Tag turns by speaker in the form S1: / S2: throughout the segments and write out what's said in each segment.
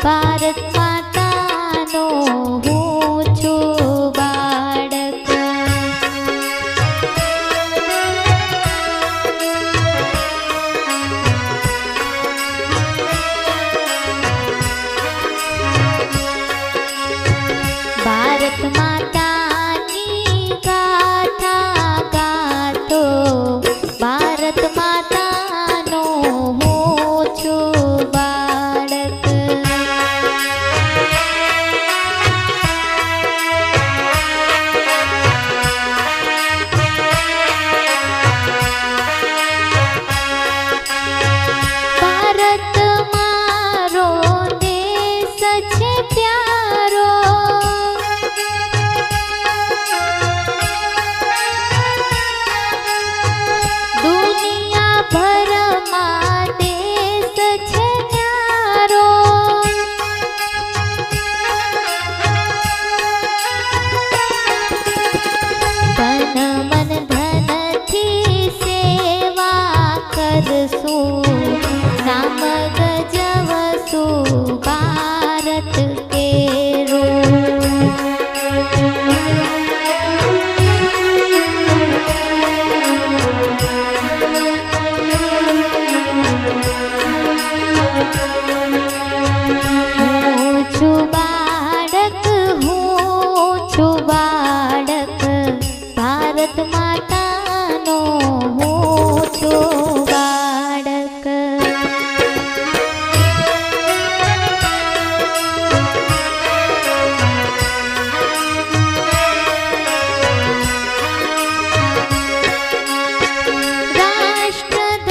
S1: ભારત માતાનો હું છું બાળક। ભારત માતાની ગાથા ગાતો ભારત માતાનો હું છું બાળક। ભારત મારો દેશ છે પ્યારો, દુનિયા ભરમાં દેશ છે ન્યારો। તન મન ધનથી સેવા કરશું, નામ ગજવશું ભારત કેરું। હું છું બાળક, હું છું બાળક, ભારત માતાનો હું છું બાળક।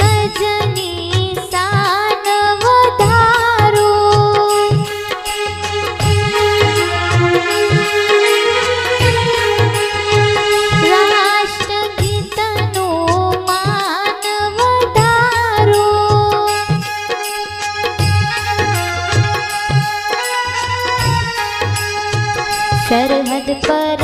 S1: રાષ્ટ્રધ્વજની શાન વધારું, રાષ્ટ્રગીતનું માન વધારું। સરહદ પર